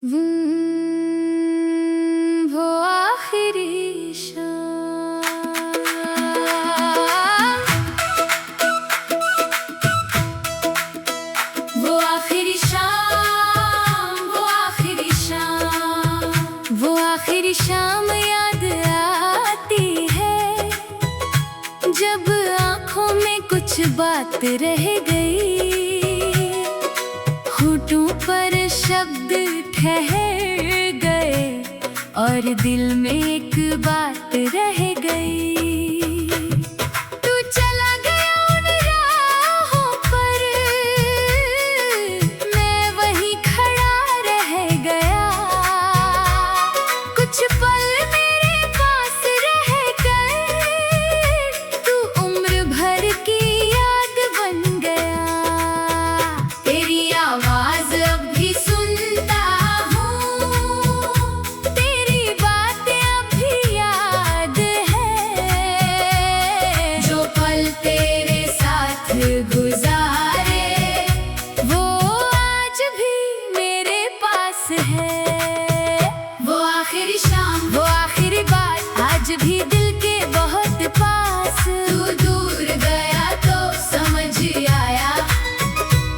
वो आखिरी शाम, वो आखिरी शाम, वो आखिरी शाम, वो आखिरी शाम याद आती है जब आँखों में कुछ बात रह गई, होठों पर शब्द ठहर गए और दिल में एक बात रह गई। तू चला गया उन राहों पर, मैं वहीं खड़ा रह गया। कुछ पल मेरे पास रह गए, तू उम्र भर की याद बन गया। तेरी आवाज अब भी सुनता हूँ, तेरी बातें अब भी याद है। जो पल तेरे साथ गुजारे वो आज भी मेरे पास है। वो आखिरी शाम, वो आखिरी बात आज भी दिल के बहुत पास। तू दूर गया तो समझ आया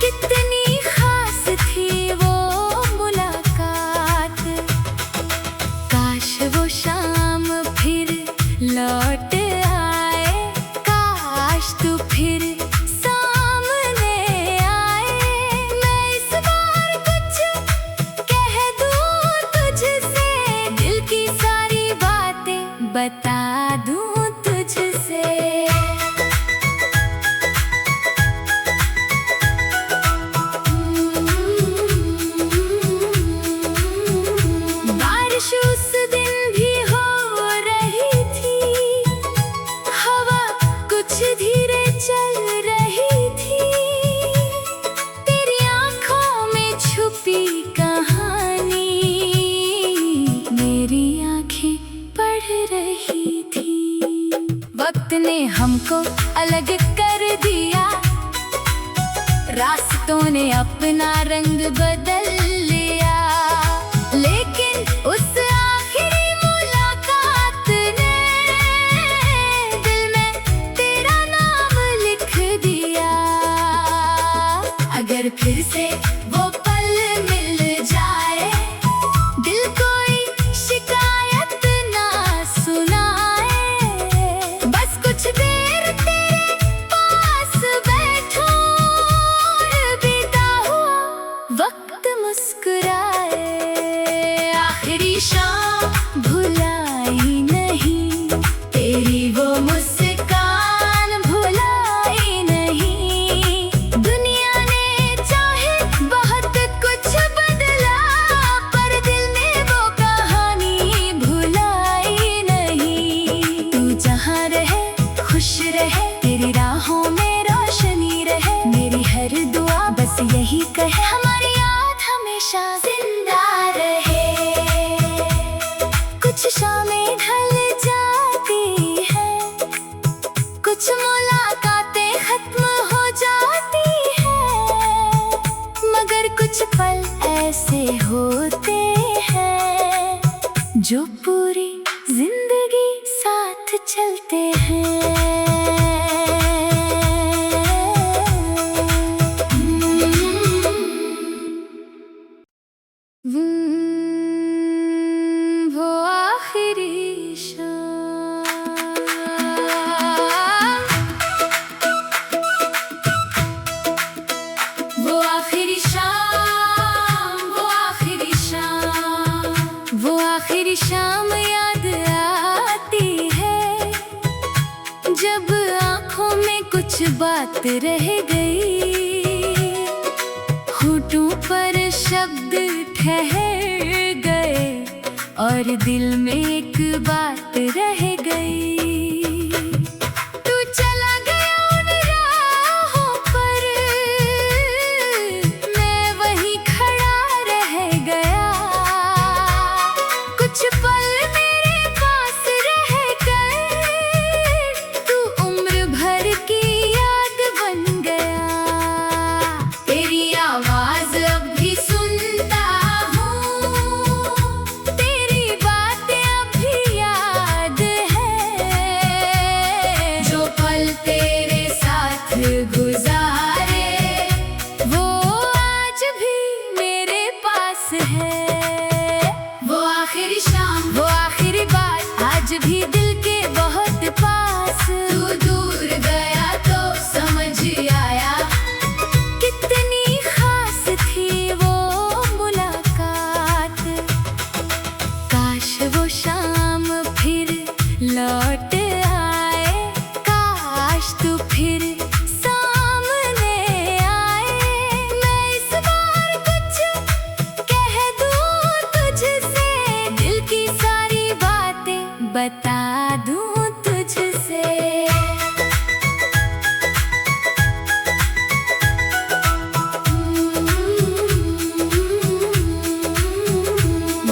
कितनी खास थी वो मुलाकात। काश वो शाम फिर लौट आए, काश तू फिर सामने आए। मैं इस बार कुछ कह दूं तुझसे, दिल की सारी बातें बता दूं तुझसे। बारिश उस दिन भी हो रही थी, हवा कुछ धीरे चल रही थी। तेरी आँखों में छुपी कहानी मेरी आँखें पढ़ रही थी। वक्त ने हमको अलग कर दिया, रास्तों ने अपना रंग बदल लिया, लेकिन उस आखिरी मुलाकात ने दिल में तेरा नाम लिख दिया। अगर फिर से वो पल मिल जाए, दिल कोई शिकायत ना सुनाए। बस कुछ देर तेरे पास बैठूं और बीता हुआ वक्त मुस्कुराए। आखिरी शाम भुलाई नहीं, तेरी वो मुस्कान भुलाई नहीं। दुनिया ने चाहे बहुत कुछ बदला, पर दिल में वो कहानी भुलाई नहीं। तू जहाँ रहे खुश रहे, तेरी राहों में रोशनी रहे। मेरी हर दुआ बस यही कहे, हमारी याद हमेशा जिंदा रहे। कुछ शामें ढल जाती हैं, कुछ मुलाकातें खत्म हो जाती हैं, मगर कुछ पल ऐसे होते हैं जो पूरी जिंदगी साथ चलते हैं। वो आखिरी शाम, वो आखिरी शाम, वो आखिरी शाम, वो आखिरी शाम याद आती है जब आँखों में कुछ बात रह गई, होठों पर शब्द ठहर गए और दिल में एक बात रह गई। तू चला गया उन राहों पर, मैं वहीं खड़ा रह गया। कुछ पल मेरे पास रह गए, तू उम्र भर की याद बन गया। तेरी आवाज अब भी सुनता हूँ, है। वो आखिरी शाम, वो आखिरी बात, आज भी दिल के बहुत पास। तू दूर गया तो समझ आया कितनी खास थी वो मुलाकात। काश वो शाम फिर लौट आए, काश तू फिर सामने आए। मैं इस बार कुछ कह दूं तुझसे, दिल की सारी बातें बता दूं तुझसे।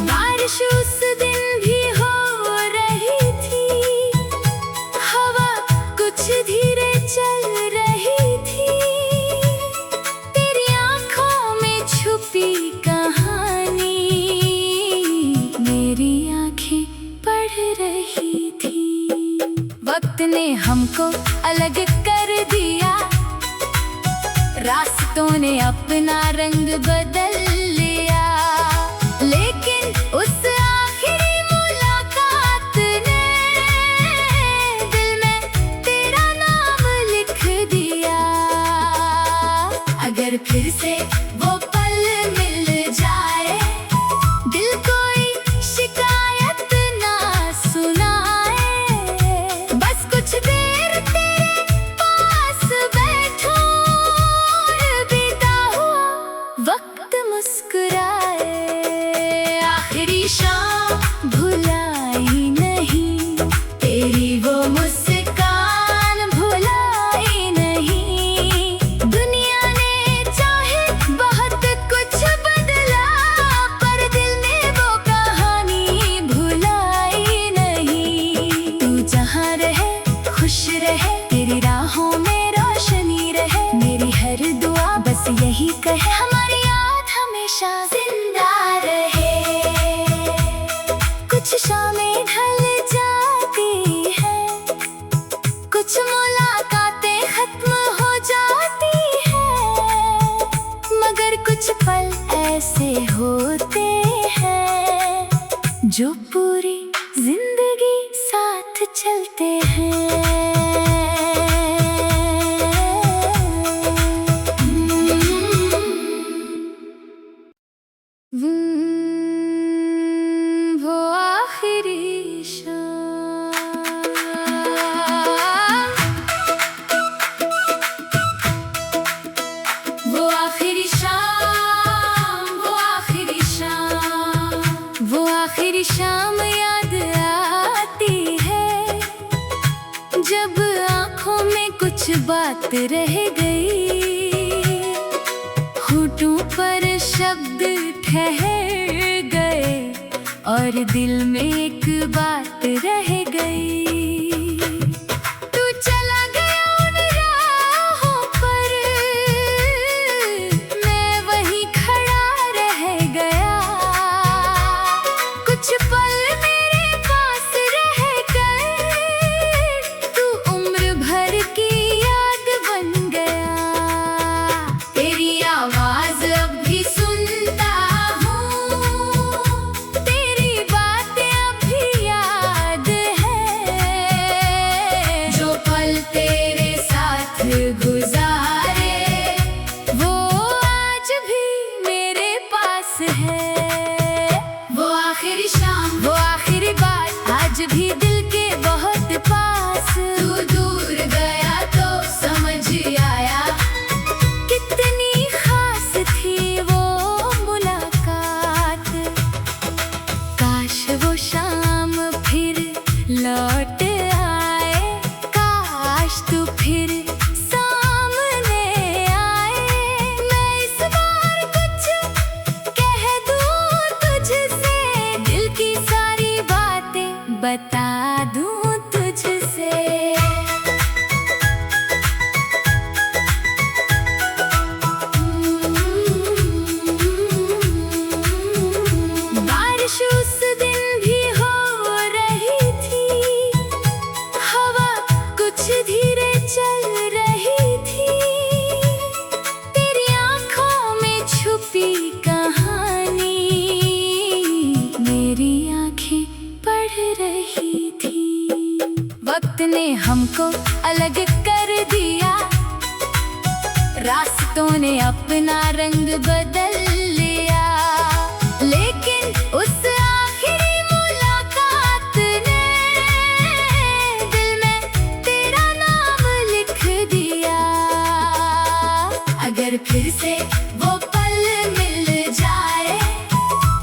बारिश उस दिन भी हो रही थी, हवा कुछ धीरे चल रही थी। तेरी आँखों में छुपी कहानी मेरी आँखें पढ़ रही थी। वक्त ने हमको अलग कर दिया, रास्तों ने अपना रंग बदल लिया, लेकिन उस आखिरी मुलाकात ने दिल में तेरा नाम लिख दिया। अगर फिर से वो पल मिल जाए, दिल कोई शिकायत ना सुनाए, बस कुछ देर तेरे पास बैठूं और बिता हुआ वक्त मुस्कुराए। आखिरी शाम भुलाई नहीं, तेरी वो मुस्कान भुलाई नहीं। दुनिया ने चाहे बहुत कुछ बदला, पर दिल ने वो कहानी भुलाई नहीं। तू जहाँ रहे खुश रहे, तेरी राहों में रोशनी रहे। मेरी हर दुआ बस यही कहे, हमारी याद हमेशा जिंदा रहे। कुछ शामें ढल जाती हैं, कुछ मुलाकातें खत्म हो जाती हैं, मगर कुछ पल ऐसे होते हैं जो पूरी जिंदगी साथ चलते हैं। वो आखिरी शाम, वो आखिरी शाम, वो आखिरी शाम, वो आखिरी शाम याद आती है, जब आँखों में कुछ बात रह गई, होठों पर शब्द ठहर गए और दिल में एक बात रह गई। तू चला गया उन राहों पर, मैं वहीं खड़ा रह गया। कुछ पल मेरे पास रह गए, तू उम्र भर की याद बन गया। तेरी आवाज अब भी सुनता हूँ, तेरी बातें अब भी याद है। जो पल तेरे साथ गुजारे, वो आज भी मेरे पास है। वो आखिरी शाम, वो आखिरी बात, आज भी दिल के बहुत पास। तू दूर गया तो समझ आया कितनी खास थी वो मुलाकात। काश वो शाम फिर लौट आए, काश तू फिर सामने आए। मैं इस बार कुछ कह दूं हमको अलग कर दिया, रास्तों ने अपना रंग बदल लिया। लेकिन उस आखिरी मुलाकात ने दिल में तेरा नाम लिख दिया। अगर फिर से वो पल मिल जाए,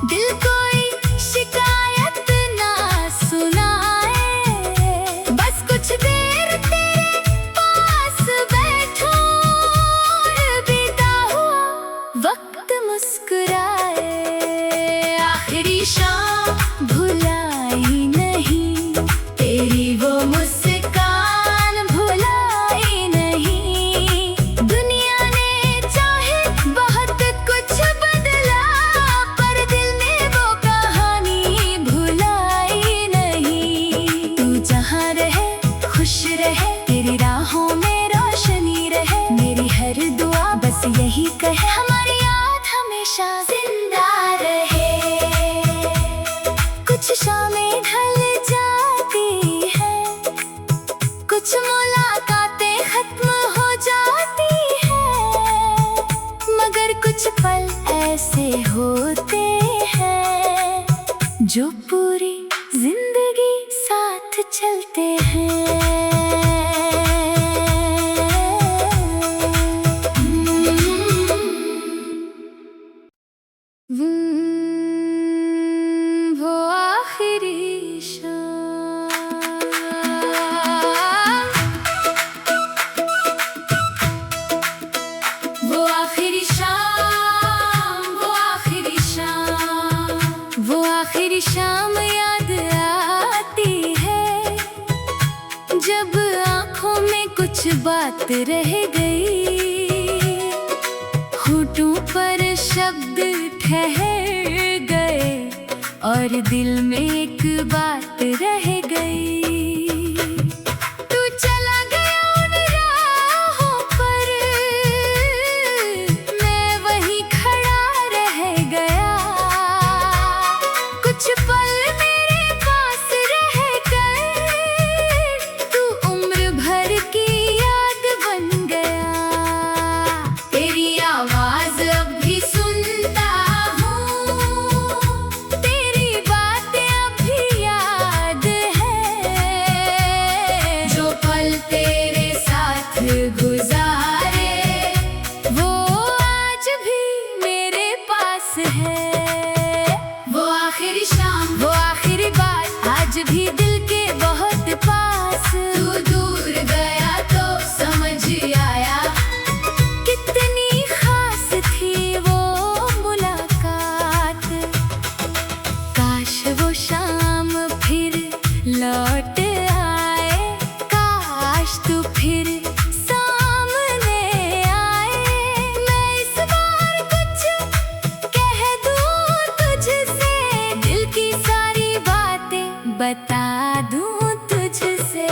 दिल कोई शिकायत ना सुनाए, बस कुछ देर तेरे पास बैठो और बीता हुआ वक्त मुस्कुराए। आखिरी शाम भुलाई नहीं, तेरी वो मुस्कान भुलाई नहीं। दुनिया ने चाहे बहुत कुछ बदला, पर दिल ने वो कहानी भुलाई नहीं। तू जहाँ रहे खुश रहे, तेरी राहों में रोशनी रहे। मेरी हर दुआ बस यही कहे, हमारी याद हमेशा जिंदा रहे। कुछ शामें ढल जाती हैं, कुछ मुलाकातें खत्म हो जाती हैं, मगर कुछ पल ऐसे होते हैं जो पूरी जिंदगी साथ चलते हैं। वो आखिरी शाम, वो आखिरी शाम, वो आखिरी शाम, वो आखिरी शाम याद आती है, जब आँखों में कुछ बात रह गई, होठों पर शब्द ठहर गए और दिल में एक बात रह गई। तू चला गया उन राहों पर, मैं वहीं खड़ा रह गया। कुछ पल मेरे पास रह गए, तू उम्र भर की याद बन गया। तेरी आवाज अब भी सुनता हूँ, तेरी बातें अब भी याद है। जो पल तेरे साथ गुजारे, वो आज भी मेरे पास है। वो आखिरी शाम, वो आखिरी बात, आज भी दिल के बहुत पास। तू दूर गया तो समझ आया, कितनी खास थी वो मुलाकात। काश वो शाम फिर लौट आए, काश तू फिर सामने आए। मैं इस बार कुछ कह दूँ तुझसे, दिल की सारी बातें बता दूँ तुझसे।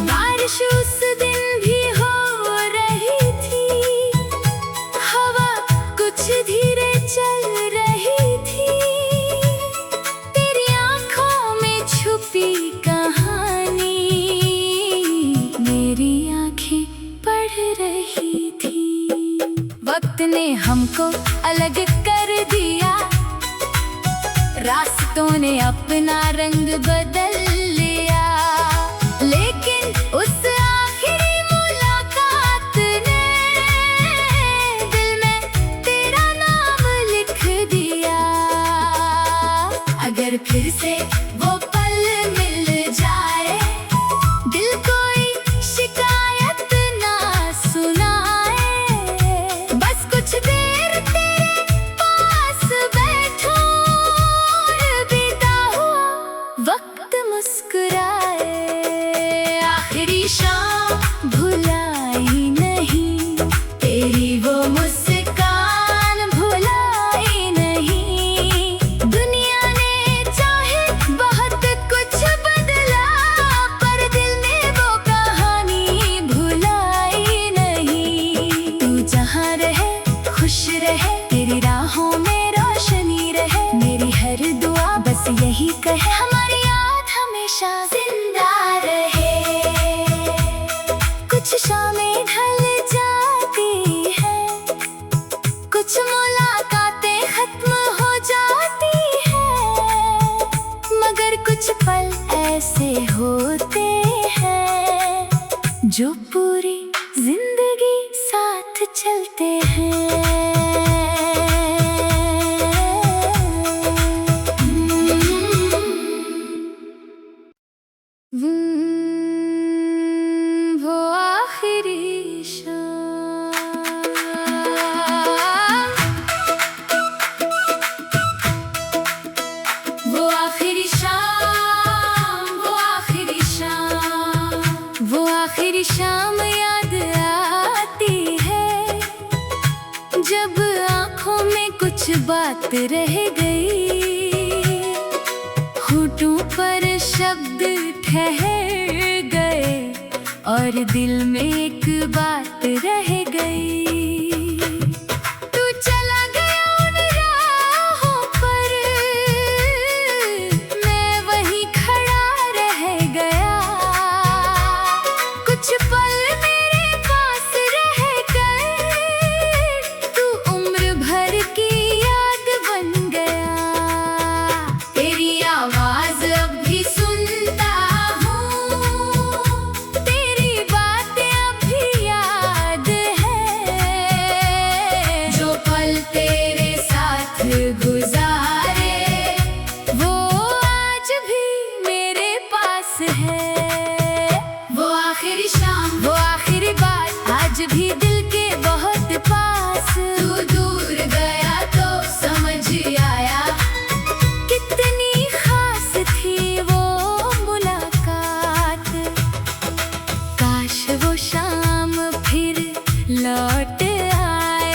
बारिश उस दिन भी हो रही थी, हवा कुछ धीरे चल रही थी। तेरी आँखों में छुपी कहानी मेरी आँखें पढ़ रही थी। वक्त ने हमको अलग कर दिया, रास्तों ने अपना रंग बदल लिया। लेकिन उस आखिरी मुलाकात ने दिल में तेरा नाम लिख दिया। अगर फिर से वो पल मिल जाए, दिल कोई शिकायत ना सुनाए, बस कुछ देर तेरे पास बैठो और बीता हुआ वक्त मुस्कुराए। आखिरी शाम भुलाई नहीं, तेरी वो मुस्कान भुलाई नहीं। दुनिया ने चाहे बहुत कुछ बदला, पर दिल ने वो कहानी भुलाई नहीं। तू जहाँ रहे खुश रहे, जो पूरी जिंदगी साथ चलते हैं। वो आखिरी शाम, वो आखिरी शाम, वो आखिरी शाम, वो आखिरी शाम याद आती है जब आँखों में कुछ बात रह गई, होठों पर शब्द ठहर गए और दिल में एक बात रह गई। तू चला गया उन राहों पर, मैं वहीं खड़ा रह गया। कुछ पल मेरे पास रह गए, तू उम्र भर की याद बन गया। तेरी आवाज अब भी सुनता हूँ, तेरी बातें अब भी याद है। जो पल तेरे साथ गुजारे वो आज भी मेरे पास है। वो आखिरी शाम, वो आखिरी बात आज भी दिल के बहुत पास। तू दूर गया तो समझ आया कितनी खास थी वो मुलाकात। काश वो शाम फिर लौट आए,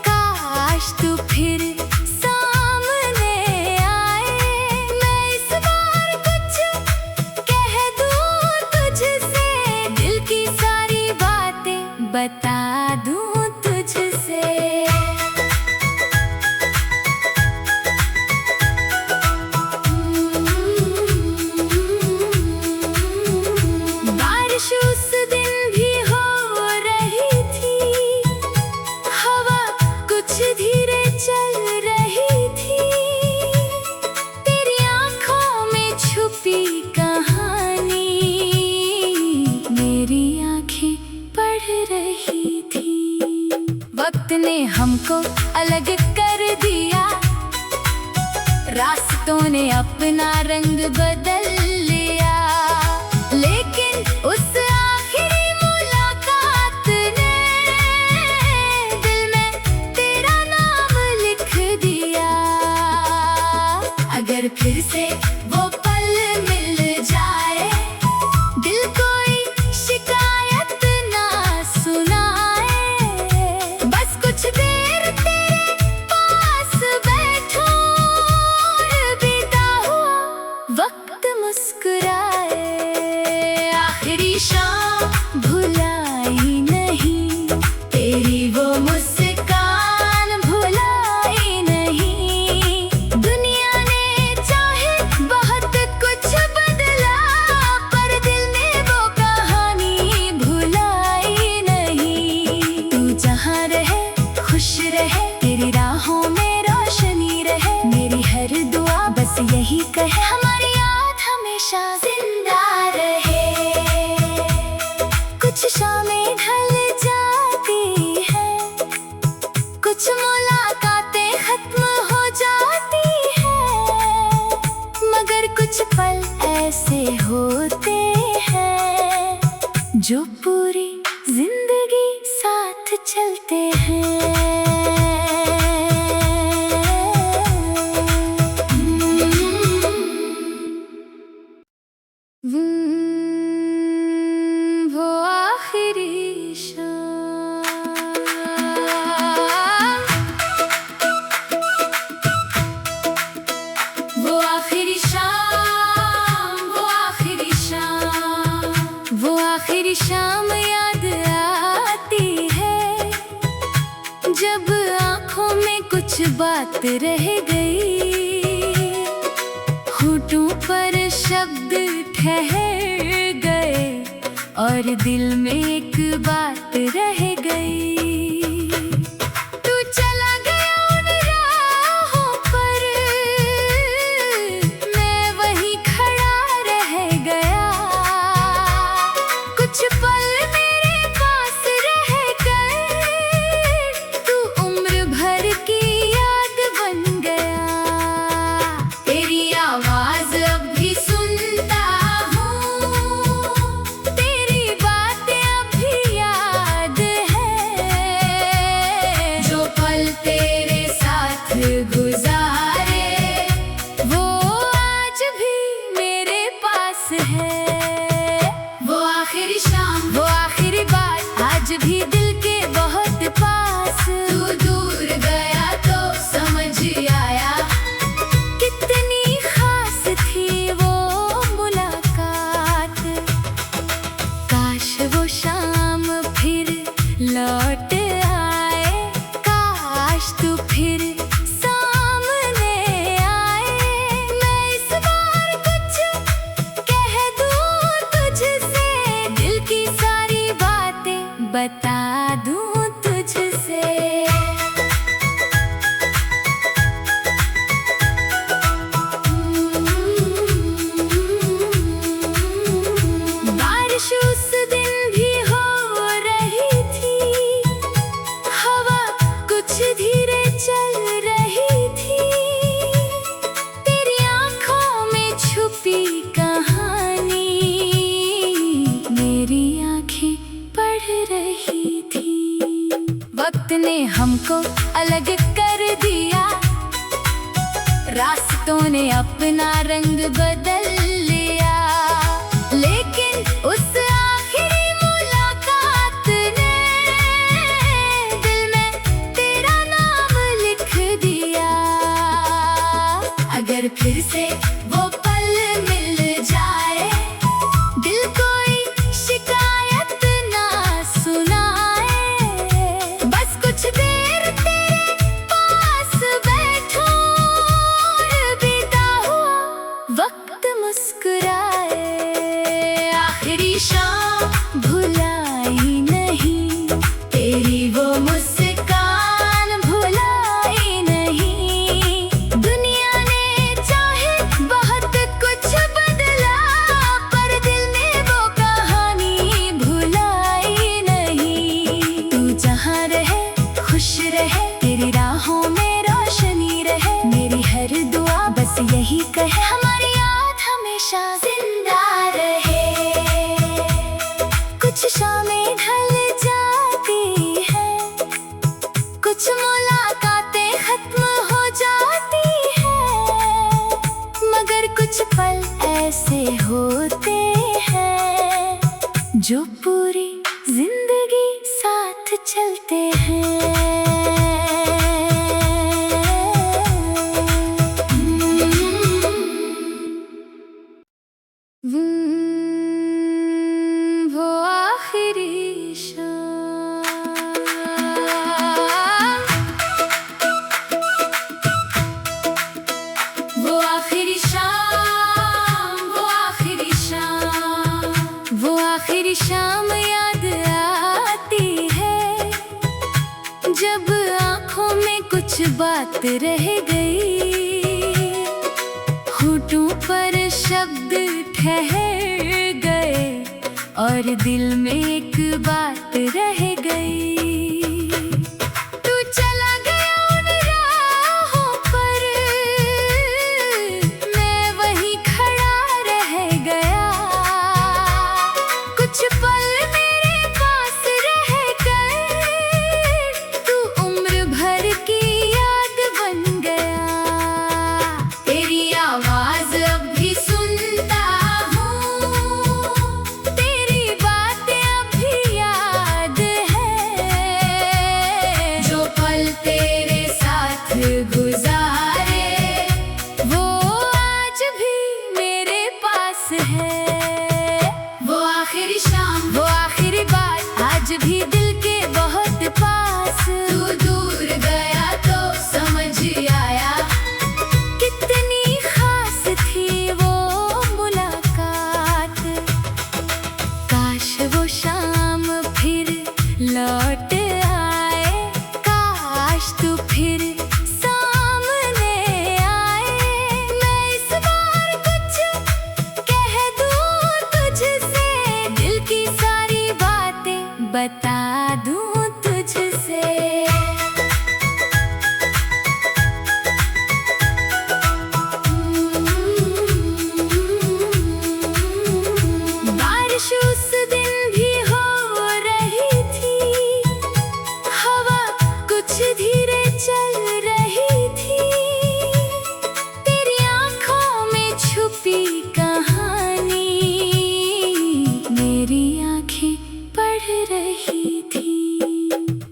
काश तू फिर सामने आए। मैं इस बार कुछ कह दूं तुझसे, दिल की सारी बातें बता दूं तुझसे। बारिश उस दिन भी हो रही थी, हवा कुछ धीरे चल रही थी। तेरी आँखों में छुपी कहानी मेरी आँखें पढ़ रही थी। वक्त ने हमको अलग कर दिया, रास्तों ने अपना रंग बदल लिया, लेकिन उस आखिरी मुलाकात ने दिल में तेरा नाम लिख दिया। अगर फिर से वो पल मिल जाए, दिल कोई शिकायत ना सुनाए। बस कुछ देर तेरे पास बैठूं और बिता हुआ वक्त मुस्कुराए। आखिरी शाम भुलाई नहीं, तेरी वो मुस्कान भुलाई नहीं। दुनिया ने चाहे बहुत कुछ बदला, पर दिल में वो कहानी भुलाई नहीं। तू जहाँ रहे खुश रहे, तेरी राहों में रोशनी रहे। मेरी हर दुआ बस यही कहे, हमारी याद हमेशा जिंदा रहे। कुछ शामें ढल जाती हैं, कुछ मुलाकातें खत्म हो जाती हैं, मगर कुछ पल ऐसे होते हैं जो पूरी जिंदगी साथ चलते हैं। वो आखिरी शाम, वो आखिरी शाम, वो आखिरी शाम, वो आखिरी शाम याद आती है जब आँखों में कुछ बात रह गई, होठों पर शब्द ठहर गए और दिल में एक बात रह गई। तू चला गया उन राहों पर, मैं वहीं खड़ा रह गया। कुछ पल में वो शाम फिर लौट आए, काश तू फिर सामने आए। मैं इस बार कुछ कह दूं तुझसे, दिल की सारी बातें बता दूं तुझसे। बारिश उस दिन भी हो रही थी, हवा कुछ धीरे चल रही थी। तेरी आंखों में छुपी कहानी मेरी आंखें पढ़ रही थी। वक्त ने हमको अलग कर दिया, रास्तों ने अपना रंग बदल लिया, लेकिन उस आखिरी मुलाकात ने दिल में तेरा नाम लिख दिया। अगर फिर से वो पल मिल जाए, दिल कोई शिकायत ना सुनाए, बस कुछ देर तेरे पास बैठूं और बिता हुआ वक्त मुस्कुराए। आखिरी शाम भुलाई नहीं, तेरी वो मुस्कान भुलाई नहीं। दुनिया ने चाहे बहुत कुछ बदला, पर दिल में वो कहानी भुलाई नहीं। तू जहाँ रहे खुश रहे, तेरी राहों में रोशनी रहे। मेरी हर दुआ बस यही कहे, हमारी याद हमेशा जिंदा रहे। कुछ शामें ढल जाती हैं, कुछ मुलाकातें खत्म हो जाती हैं, मगर कुछ पल ऐसे होते हैं जो पूरी जिंदगी साथ चलते हैं। वो आखिरी शाम, वो आखिरी शाम, वो आखिरी शाम, वो आखिरी शाम याद आती है, जब आँखों में कुछ बात रह गई, होठों पर शब्द ठहर गए और दिल में एक बात रह गई। तू चला गया उन राहों पर, मैं वहीं खड़ा रह गया। कुछ पल मेरे पास रह गए, तू उम्र भर की याद बन गया। तेरी आवाज अब भी सुनता हूँ, तेरी बातें अब भी याद है। जो पल तेरे साथ गुजारे, वो आज भी मेरे पास है। वो आखिरी शाम, वो आखिरी बात, आज भी दिल के बहुत पास। तू दूर गया तो समझ आया, कितनी खास थी वो मुलाकात। काश वो शाम फिर लौट आए, काश तू फिर सामने आए। मैं इस बार कुछ कह दूं तुझसे, दिल की सारी बातें बता दूं तुझसे। बारिश उस दिन भी हो रही थी, हवा कुछ धीरे चल रही थी। तेरी आंखों में छुपी कहानी मेरी आंखें पढ़ रही थी।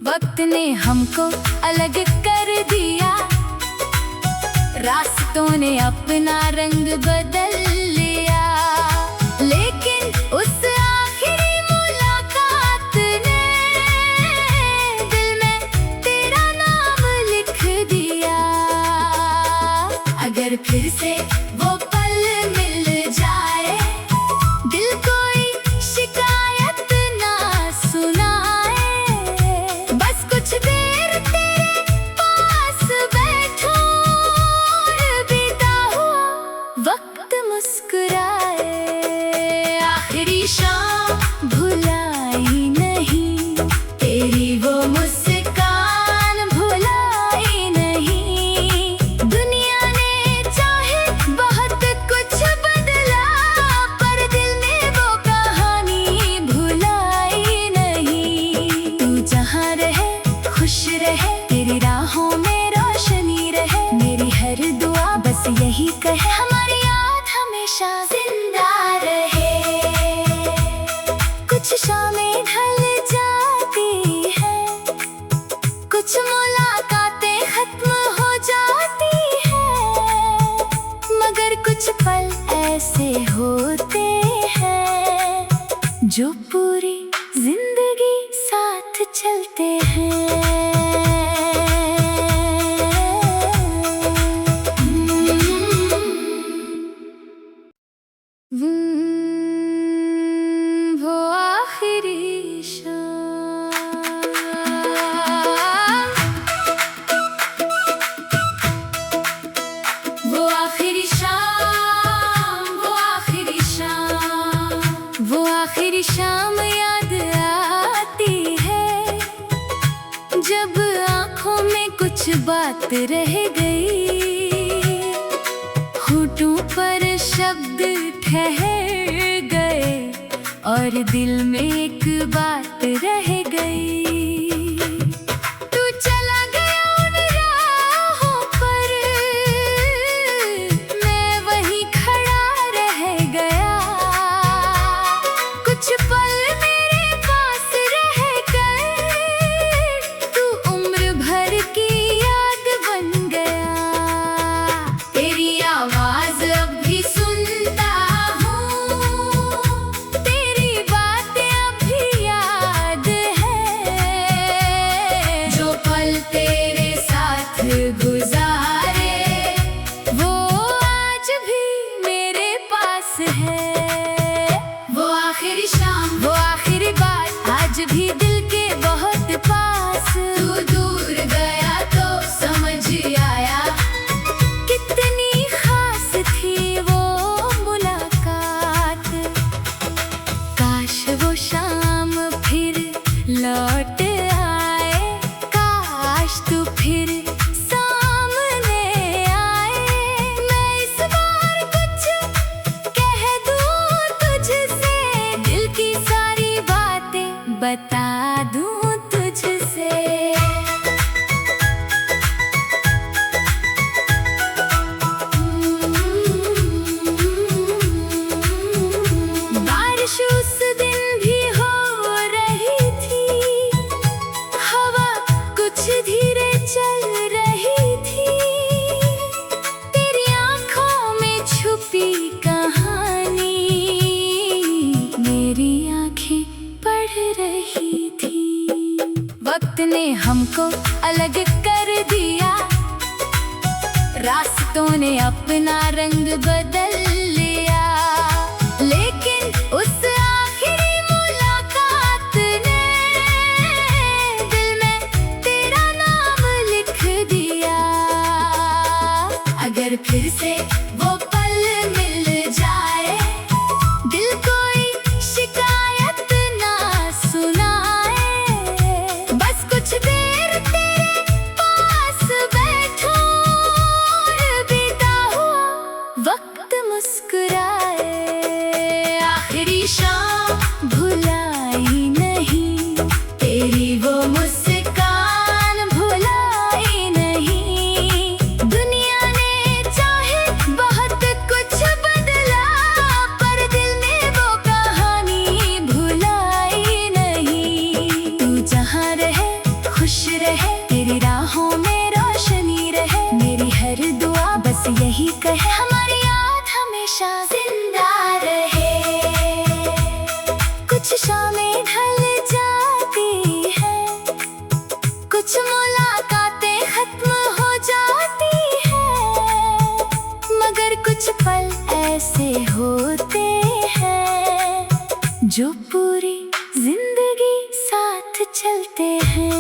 वक्त ने हमको अलग कर दिया, रास्तों ने अपना रंग बदल लिया, लेकिन उस आखिरी मुलाकात कुछ शामें ढल जाती है, कुछ मुलाकातें खत्म हो जाती है, मगर कुछ पल ऐसे होते हैं जो पूरी जिंदगी साथ चलते हैं। वो आखिरी शाम, वो आखिरी शाम, वो आखिरी शाम, वो आखिरी शाम याद आती है जब आँखों में कुछ बात रह गई, होठों पर शब्द ठहर गए और दिल में एक बात रह गई। तू चला गया उन राहों पर, मैं वहीं खड़ा रह गया, कुछ पल मेरे पास रह गए, तू उम्र भर की याद बन गया। तेरी आवाज अब भी सुनता हूँ, तेरी बातें अब भी याद है, जो पल तेरे साथ गुजारे वो आज भी मेरे पास है। वो आखिरी शाम, वो आखिरी बात आज भी दिल के बहुत पास। तू दूर गया तो समझ आया कितनी खास थी वो मुलाकात। काश वो शाम फिर लौट आए, काश तू फिर सामने आए, मैं इस बार कुछ कह दूँ तुझसे, दिल की सारी बातें बता दूँ तुझसे। बारिश उस दिन भी हो रही थी, हवा कुछ धीरे चल रही थी, तेरी आँखों में छुपी कहानी मेरी आँखें पढ़ रही थी। वक्त ने हमको अलग कर दिया, रास्तों ने अपना रंग बदल लिया, लेकिन उस आखिरी मुलाकात ने दिल में तेरा नाम लिख दिया। अगर फिर से वो पल मिल जाए, दिल कोई शिकायत ना सुनाए, बस कुछ देर तेरे पास बैठूं और बीता हुआ वक्त मुस्कुराए। आखिरी शाम भुलाई नहीं, तेरी वो मुस्कान भुलाई नहीं, दुनिया ने चाहे बहुत कुछ बदला, पर दिल में वो कहानी भुलाई नहीं। तू जहाँ रहे खुश रहे, तेरी राहों में रोशनी रहे, मेरी हर दुआ बस यही कहे, हमारी याद हमेशा जिंदा रहे। कुछ शामें ढल जाती है, कुछ मुलाकातें खत्म हो जाती है, मगर कुछ पल ऐसे होते हैं जो पूरी जिंदगी साथ चलते हैं।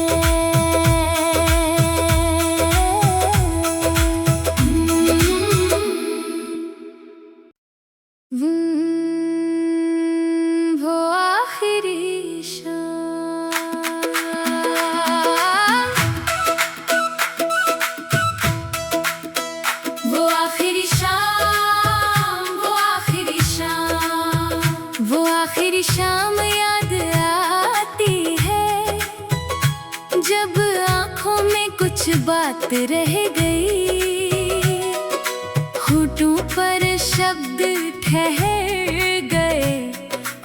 वो आखिरी शाम, वो आखिरी शाम, वो आखिरी शाम, वो आखिरी शाम याद आती है जब आँखों में कुछ बात रह गई, होठों पर शब्द ठहर गए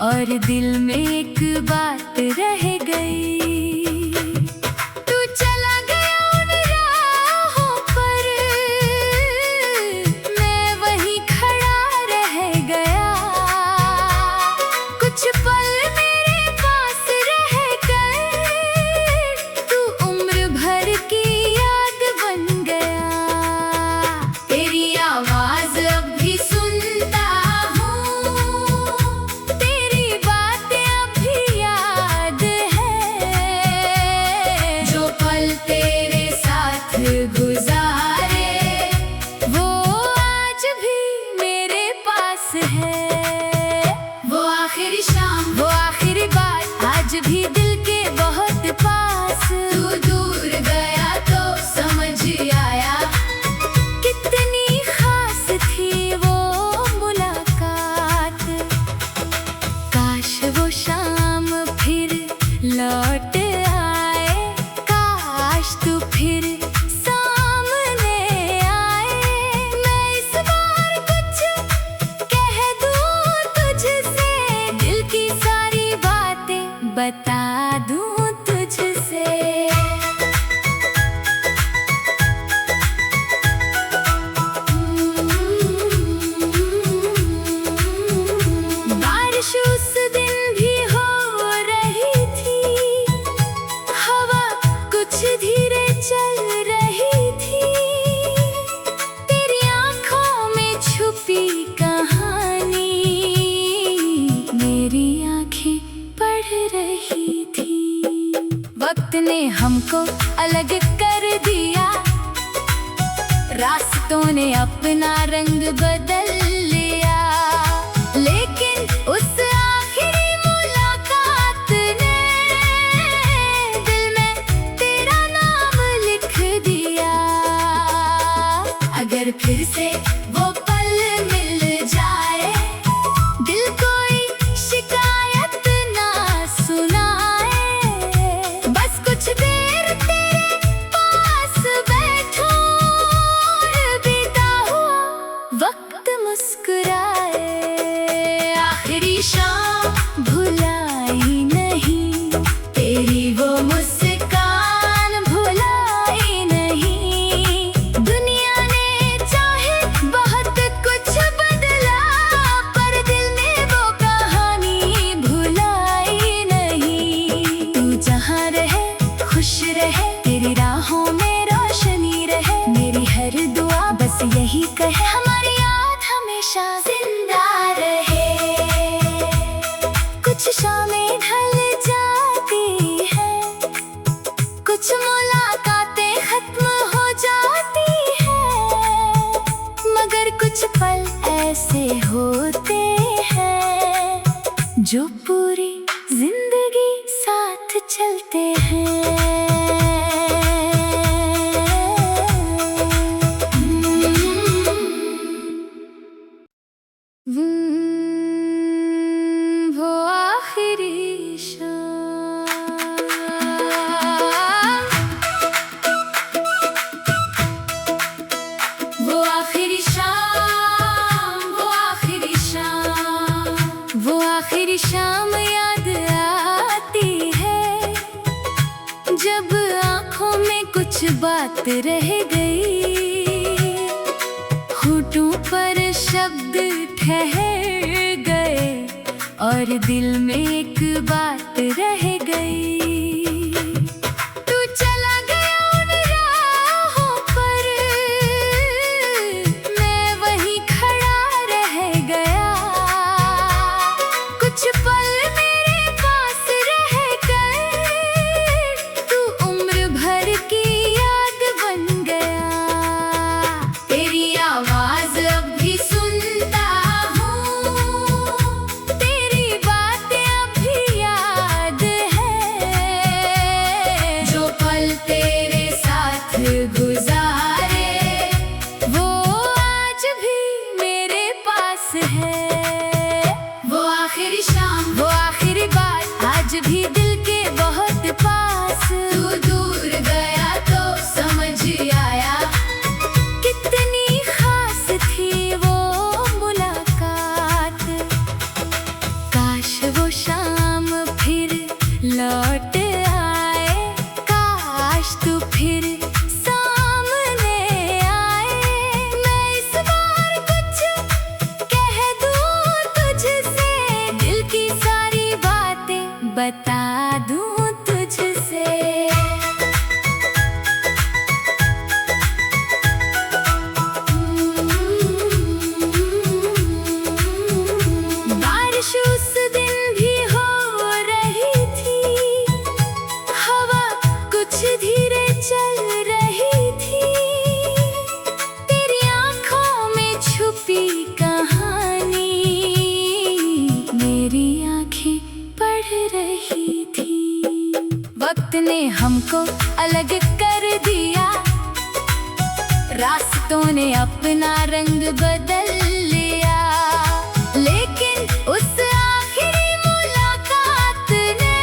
और दिल में एक बात रह गई। तू चला गया उन राहों पर, मैं वहीं खड़ा रह गया। कुछ पल मेरे पास रह गए, तू उम्र भर की याद बन गया। तेरी आवाज अब भी सुनता हूँ, तेरी बातें अब भी याद है। जो पल तेरे साथ गुजारे वो आज भी मेरे पास है। वो आखिरी शाम, वो आखिरी बात, आज भी दिल के बहुत पास। तू दूर गया तो समझ आया कितनी खास थी वो मुलाकात। काश वो शाम फिर लौट आए, काश तू फिर सामने आए। मैं इस बार कुछ कह दूं तुझसे, दिल की सारी बातें बता दूं तुझसे। बारिश उस दिन भी हो रही थी, हवा कुछ धीरे चल रही थी। तेरी आँखों में छुपी कहानी मेरी आँखें पढ़ रही थी। वक्त ने हमको अलग कर दिया, रास्तों ने अपना रंग बदल लिया। लेकिन उस आखिरी मुलाकात ने दिल में तेरा नाम लिख दिया। अगर फिर से वो पल मिल जाए, दिल कोई शिकायत ना सुनाए। बस कुछ देर तेरे पास बैठूं और बीता हुआ वक्त मुस्कुराए। आखिरी शाम भुलाई नहीं, तेरी वो मुस्कान भुलाई नहीं। दुनिया ने चाहे बहुत कुछ बदला, पर दिल में वो कहानी भुलाई नहीं। तू जहाँ रहे खुश रहे, तेरी राहों में रोशनी रहे। मेरी हर दुआ बस यही कहे, हमारी याद हमेशा जिंदा रहे। कुछ शामें ढल जाती हैं, कुछ मुलाकातें खत्म हो जाती हैं, मगर कुछ पल ऐसे होते हैं जो पूरी जिंदगी साथ चलते हैं। वो आखिरी शाम, वो आखिरी शाम, वो आखिरी शाम, वो आखिरी शाम याद आती है, जब आँखों में कुछ बात रह गई। होठों पर शब्द ठहर गए और दिल में एक बात रह गई। तू चला गया उन राहों पर, मैं वहीं खड़ा रह गया। कुछ पल मेरे पास रह गए, तू उम्र भर की याद बन गया। तेरी आवाज अब भी सुनता हूँ, तेरी बातें अब भी याद बता दूं तुझसे। बारिश उस दिन भी हो रही थी, हवा कुछ धीरे चल रही थी, तेरी आंखों में छुपी कहानी मेरी आंखें पढ़ रही थी। वक्त ने हमको अलग कर दिया, रास्तों ने अपना रंग बदल लिया, लेकिन उस आखिरी मुलाकात ने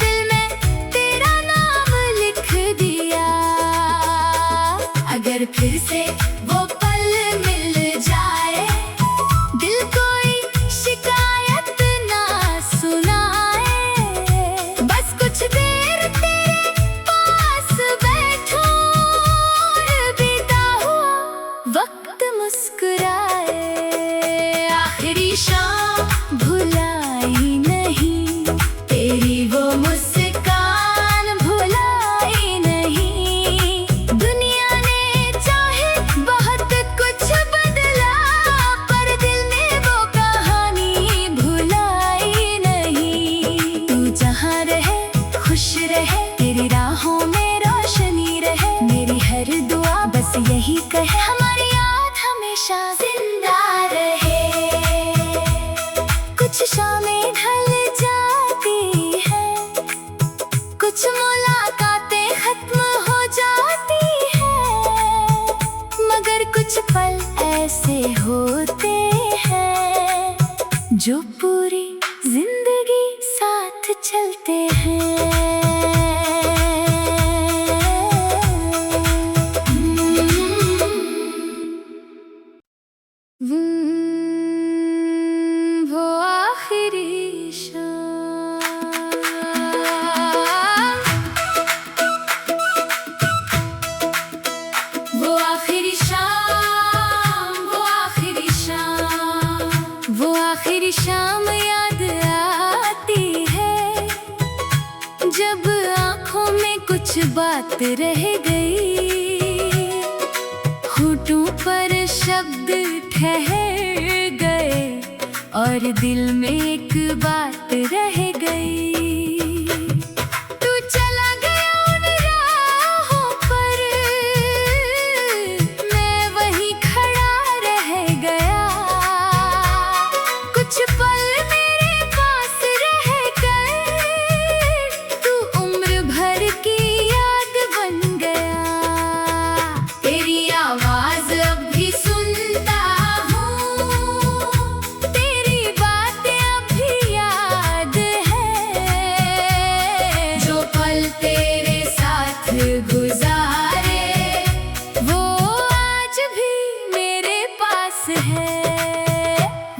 दिल में तेरा नाम लिख दिया। अगर फिर से वो पल मिल जाए, दिल कोई शिकायत ना सुनाए, बस कुछ देर तेरे पास बैठूं और बिता हुआ वक्त मुस्कुराए। आखिरी शाम भुलाई नहीं, तेरी वो मुस्कान भुलाई नहीं। दुनिया ने चाहे बहुत कुछ बदला, पर दिल ने वो कहानी भुलाई नहीं। तू जहाँ रहे खुश रहे, तेरी राहों में रोशनी रहे, मेरी हर दुआ बस यही कहे, हमारी याद हमेशा जिंदा रहे। कुछ शामें ढल जाती हैं, कुछ मुलाकातें खत्म हो जाती हैं, मगर कुछ पल ऐसे होते हैं जो पूरी जिंदगी साथ चलते हैं। वो आखिरी शाम, वो आखिरी शाम, वो आखिरी शाम, वो आखिरी शाम याद आती है, जब आँखों में कुछ बात रह गई, होठों पर शब्द ठहर गए और दिल में एक बात रह गई। तू चला गया उन राहों पर, मैं वहीं खड़ा रह गया, कुछ पल मेरे पास रह गए, तू उम्र भर की याद बन गया। तेरी आवाज अब भी सुनता हूँ, तेरी बातें अब भी याद है, जो पल तेरे साथ गुजारे वो आज भी मेरे पास है।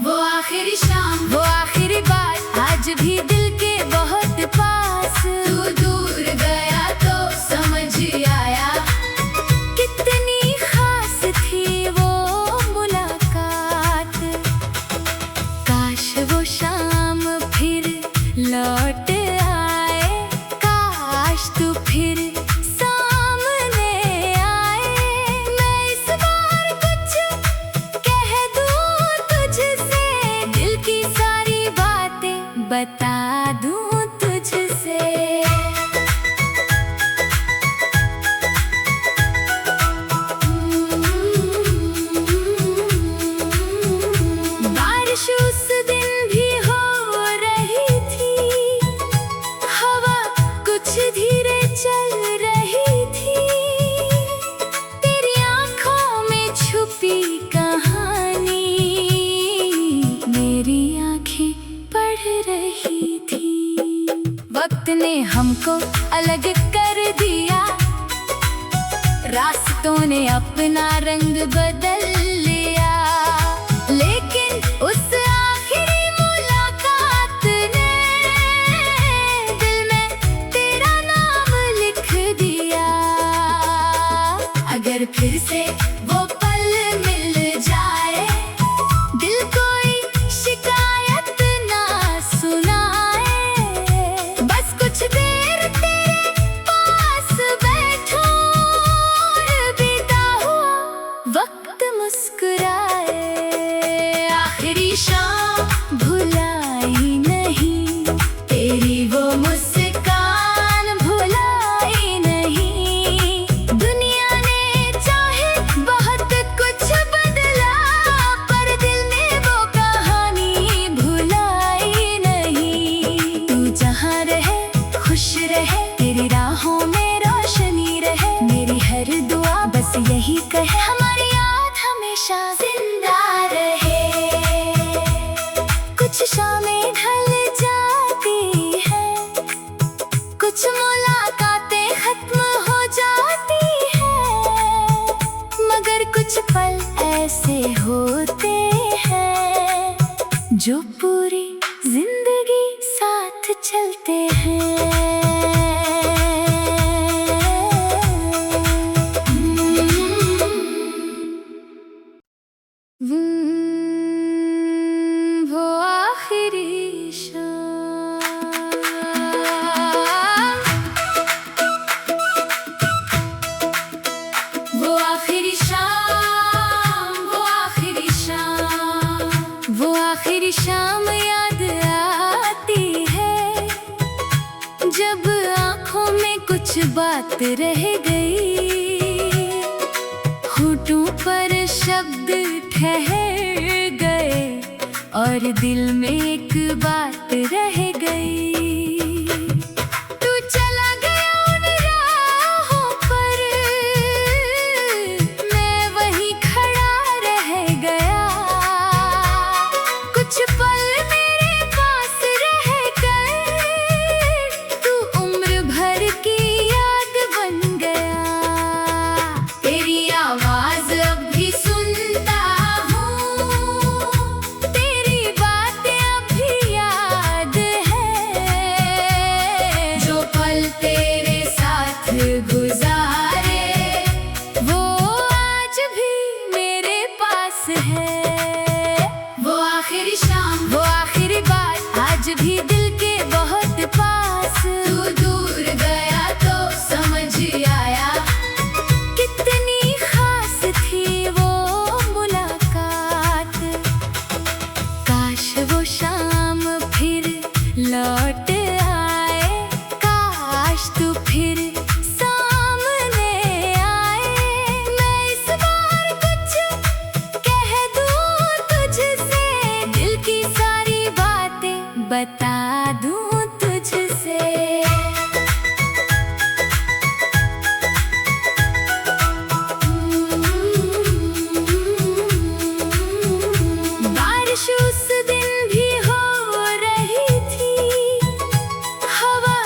वो आखिरी शाम, वो आखिरी बात आज भी दिल के बहुत पास। तू दूर गया तो समझ आया, कितनी खास थी वो मुलाकात। काश वो शाम फिर लौट आए, काश तू फिर सामने आए, मैं इस बार कुछ कह दूं तुझसे, दिल की सारी बातें बता दूं तुझसे। बारिश उस दिन भी हो रही थी, हवा कुछ धीरे चल रही थी, तेरी आंखों में छुपी कहानी मेरी आंखें पढ़ रही थी। वक्त ने हमको अलग कर दिया, रास्तों ने अपना रंग बदल लिया, लेकिन उस आखिरी मुलाकात ने दिल में तेरा नाम लिख दिया। अगर फिर से वो पल मिल जाए, दिल कोई शिकायत ना सुनाए, कहे हमारी याद हमेशा जिंदा रहे। कुछ शामें ढल जाती है, कुछ मुलाकातें खत्म हो जाती है, मगर कुछ पल ऐसे होते हैं जो पूरी जिंदगी साथ चलते हैं। वो आखिरी शाम, वो आखिरी शाम, वो आखिरी शाम, वो आखिरी शाम याद आती है जब आँखों में कुछ बात रह गई, होठों पर शब्द ठहर गए और दिल में एक बात रह गई। तू चला गया उन राहों पर, मैं वहीं खड़ा रह गया। कुछ पल मेरे पास रह गए, तू उम्र भर की याद बन गया। तेरी आवाज अब भी सुनता हूँ, तेरी बातें अब भी याद है। जो पल तेरे साथ गुजारे वो आज भी मेरे पास है। वो आखिरी शाम, वो आखिरी बात आज भी दिल के बहुत पास। तू दूर गया तो समझ आया कितनी खास थी वो मुलाकात। काश वो शाम फिर लौट आए, काश तू फिर सामने आए। मैं इस बार कुछ कह दूं तुझसे, दिल की सारी बातें बता दूं तुझसे। बारिश उस दिन भी हो रही थी, हवा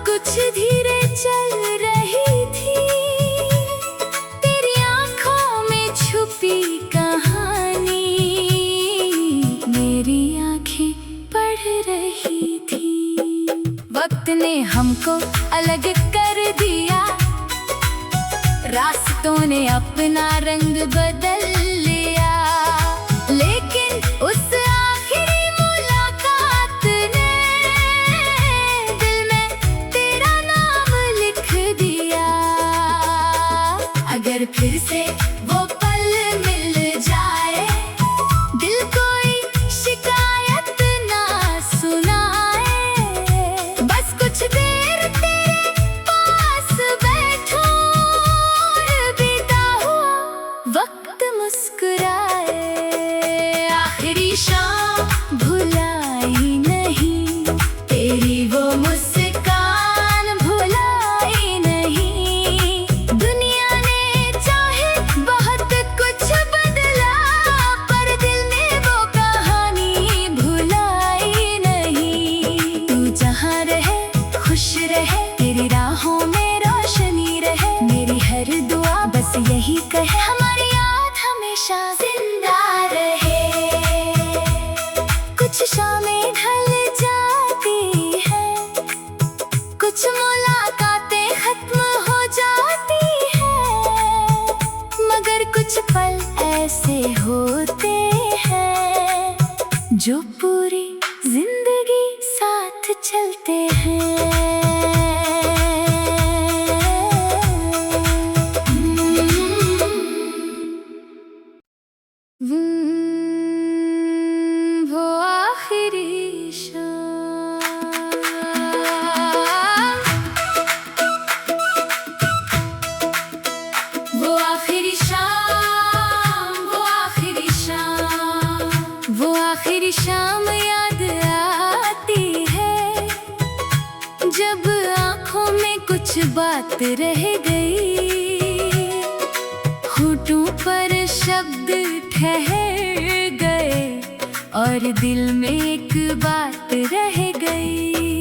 कुछ धीरे चल रही थी। तेरी आँखों में छुपी कहानी मेरी आँखें पढ़ रही थी। वक्त ने हमको अलग कर दिया, रास्तों ने अपना रंग बदल लिया, लेकिन उस आखिरी मुलाकात ने दिल में तेरा नाम लिख दिया। अगर फिर से वो पल मिल जाए, दिल कोई शिकायत ना सुनाए, बस कुछ देर तेरे पास बैठूं और बीता हुआ वक्त मुस्कुराए। आखिरी शाम भुलाई नहीं, तेरी वो मुस्कान भुलाई नहीं। दुनिया ने चाहे बहुत कुछ बदला, पर दिल ने वो कहानी भुलाई नहीं। तू जहाँ रहे खुश रहे, तेरी राहों में रोशनी रहे। मेरी हर दुआ बस यही कहे हमारी याद हमेशा जिंदा रहे। कुछ शामें ढल जाती है, कुछ मुलाकातें खत्म हो जाती है, मगर कुछ पल ऐसे होते हैं जो पूरी जिंदगी साथ चलते हैं। वो आखिरी शाम, वो आखिरी शाम, वो आखिरी शाम, वो आखिरी शाम याद आती है जब आँखों में कुछ बात रह गई, होठों मुंह पर शब्द ठहर गए और दिल में एक बात रह गई।